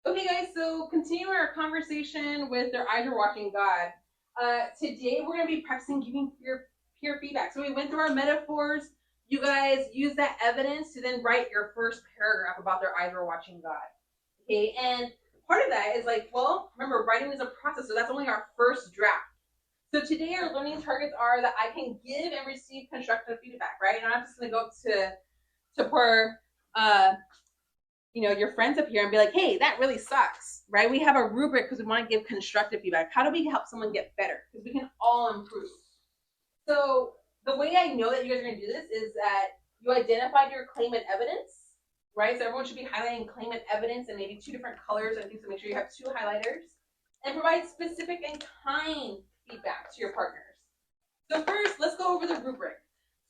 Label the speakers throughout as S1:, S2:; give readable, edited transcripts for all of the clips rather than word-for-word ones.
S1: Okay, guys, so continue our conversation with their eyes are watching God. Today we're going to be practicing giving peer feedback. So we went through our metaphors. You guys use that evidence to then write your first paragraph about their eyes are watching God. Okay, and part of that is like, well, remember, writing is a process, so that's only our first draft. So today our learning targets are that I can give and receive constructive feedback, right? And I'm not just going to go up to poor your friends up here and be like, hey, that really sucks, right? We have a rubric because we want to give constructive feedback. How do we help someone get better? Because we can all improve. So the way I know that you guys are going to do this is that you identified your claim and evidence, right? So everyone should be highlighting claim and evidence in maybe two different colors. I think so. Make sure you have two highlighters and provide specific and kind feedback to your partners. So first, let's go over the rubric.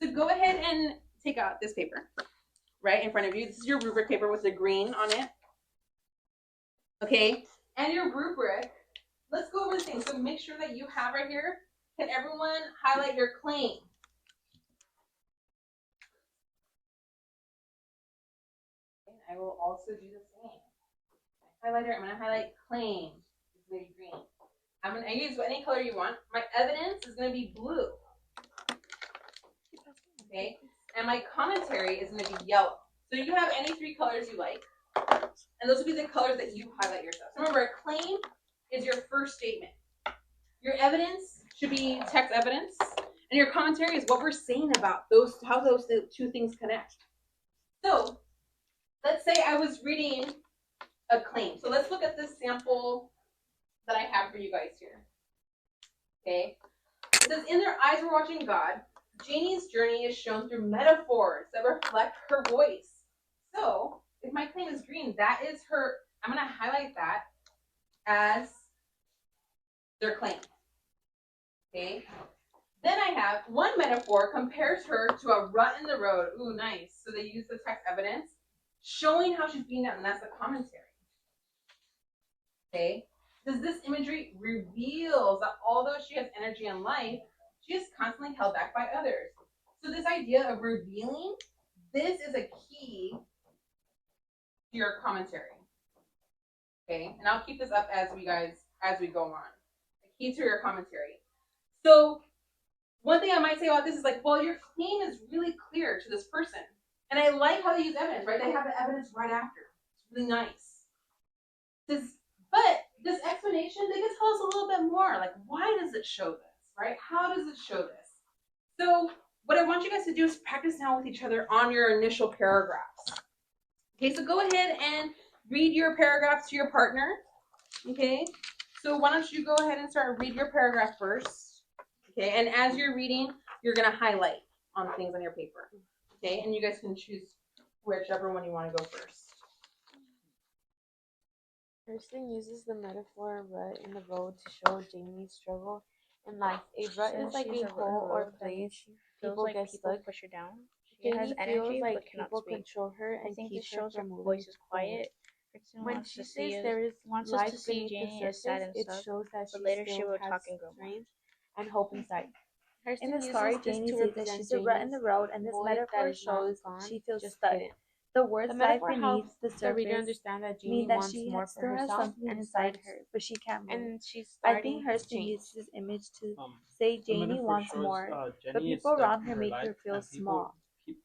S1: So go ahead and take out this paper right in front of you. This is your rubric paper with the green on it. Okay, and your rubric, let's go over the things. So make sure that you have right here, can everyone highlight your claim? And I will also do the same. Highlighter, I'm going to highlight claim. It's going to be green. I'm going to use any color you want. My evidence is going to be blue. Okay, and my commentary is going to be yellow. So you have any three colors you like, and those will be the colors that you highlight yourself. So remember, a claim is your first statement. Your evidence should be text evidence, and your commentary is what we're saying about those, how those two things connect. So let's say I was reading a claim. So let's look at this sample that I have for you guys here. Okay, it says, in their eyes were watching God. Janie's journey is shown through metaphors that reflect her voice. So if my claim is green, that is her, I'm going to highlight that as their claim. Okay. Then I have one metaphor compares her to a rut in the road. Ooh, nice. So they use the text evidence showing how she's being done, and that's the commentary. Okay. Does this imagery reveals that although she has energy and life, she is constantly held back by others. So this idea of revealing, this is a key to your commentary. Okay, and I'll keep this up as we go on. A key to your commentary. So one thing I might say about this is like, well, your claim is really clear to this person. And I like how they use evidence, right? They have the evidence right after. It's really nice. But this explanation, they can tell us a little bit more. Like, why does it show this, right? How does it show this? So what I want you guys to do is practice now with each other on your initial paragraphs. Okay, so go ahead and read your paragraphs to your partner. Okay, so why don't you go ahead and read your paragraph first. Okay, and as you're reading, you're going to highlight on things on your paper. Okay, and you guys can choose whichever one you want to go first.
S2: Kirsten uses the metaphor rut in the road to show Jamie's struggle in life. A rut is like a hole or place people
S3: like
S2: get
S3: people
S2: stuck.
S3: push her down. She
S2: Jamie
S3: has energy
S2: feels like
S3: but cannot
S2: people
S3: speak.
S2: control her
S3: I
S2: and
S3: think
S2: keep
S3: this
S2: her
S3: shows her
S2: from moving
S3: voice is
S2: forward.
S3: quiet. Kristen
S2: When she says there is
S3: wants us
S2: life
S3: to see
S2: beneath the
S3: Janie as sad
S2: surface,
S3: and
S2: it
S3: stuff,
S2: shows that
S3: but
S2: she
S3: later she
S2: still
S3: will
S2: has
S3: talk and grow more.
S2: strength and hope inside. In
S3: Kirsten
S2: the story,
S3: uses this
S2: Janie
S3: to
S2: sees that
S3: represent
S2: she's a rut in the
S3: Jamie's
S2: road, and this
S3: voice
S2: metaphor
S3: that is not
S2: shows
S3: gone,
S2: she feels
S3: just
S2: stuck.
S3: hidden.
S2: The words
S3: The
S2: life
S3: metaphor
S2: beneath
S3: helps
S2: the
S3: the reader
S2: surface
S3: understand that
S2: mean
S3: Jamie
S2: that
S3: wants
S2: she
S3: more for
S2: still has
S3: herself
S2: something
S3: and
S2: inside her, but she can't move.
S3: and she's
S2: I
S3: starting
S2: think
S3: to
S2: Hurston
S3: change.
S2: uses this image to say Janie wants more, but
S4: Jenny
S2: people around her make her feel small.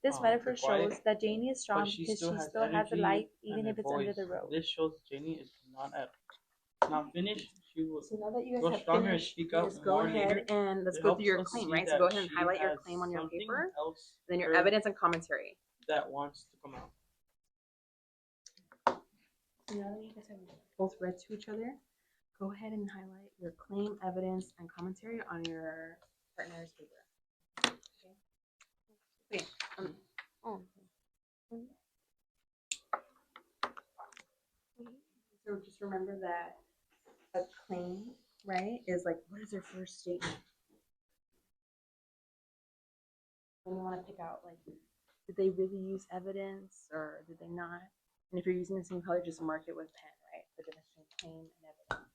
S2: This metaphor shows that Janie is strong because she still has a life, even if it's under the road.
S4: This shows Jenny is not finished. She will
S1: So now that you guys
S4: grow
S1: have
S4: stronger and
S1: finished,
S4: speak
S1: you
S4: up
S1: guys go
S4: more
S1: ahead
S4: later.
S1: and let's
S4: It
S1: go through
S4: helps
S1: your
S4: us
S1: claim,
S4: see
S1: right? So
S4: that
S1: go ahead and
S4: she
S1: highlight your
S4: has
S1: claim on your
S4: something
S1: paper,
S4: else
S1: then your
S4: her
S1: evidence and commentary.
S4: that wants to come out.
S1: Now that you guys have both read to each other, go ahead and highlight your claim, evidence, and commentary on your partner's paper. Okay. So just remember that a claim, right, is like, what is their first statement? And you want to pick out, like, did they really use evidence or did they not? And if you're using the same color, just mark it with pen, right? The difference between claim and evidence.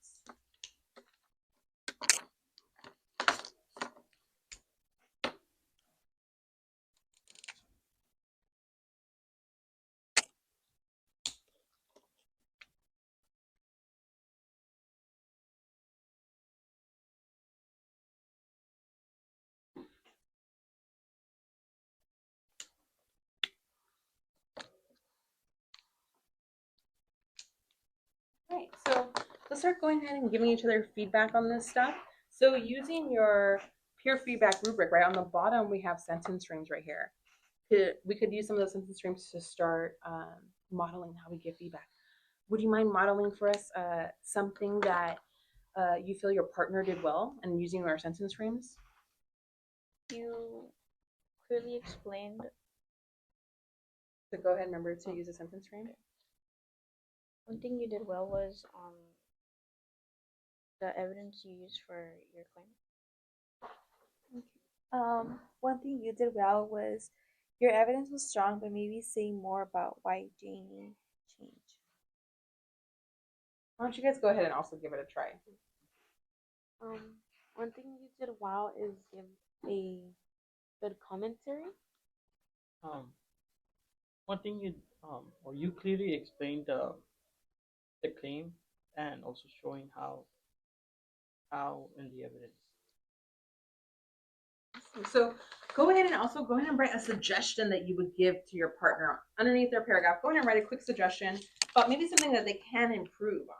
S1: start going ahead and giving each other feedback on this stuff. So using your peer feedback rubric, right on the bottom, we have sentence streams right here. We could use some of those sentence streams to start modeling how we give feedback. Would you mind modeling for us something that you feel your partner did well and using our sentence streams?
S3: You clearly explained.
S1: So go ahead and remember to use a sentence frame.
S3: One thing you did well was the evidence you used for your claim.
S2: One thing you did well was your evidence was strong, but maybe say more about why Jamie changed.
S1: Why don't you guys go ahead and also give it a try?
S2: One thing you did well is give a good commentary.
S4: One thing you clearly explained the claim and also showing how in the evidence.
S1: So go ahead and write a suggestion that you would give to your partner underneath their paragraph. Go ahead and write a quick suggestion about maybe something that they can improve on.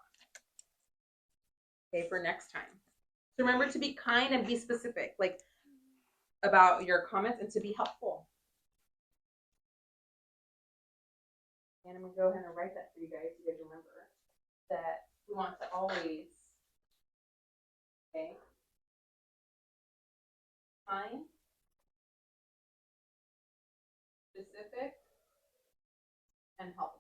S1: Okay, for next time. So remember to be kind and be specific, like about your comments, and to be helpful. And I'm gonna go ahead and write that for you guys. So you guys remember that we want to always, okay, kind, specific, and helpful.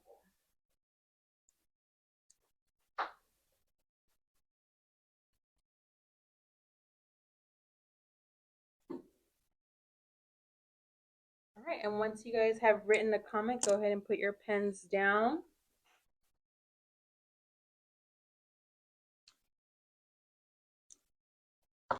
S1: All right, and once you guys have written the comment, go ahead and put your pens down.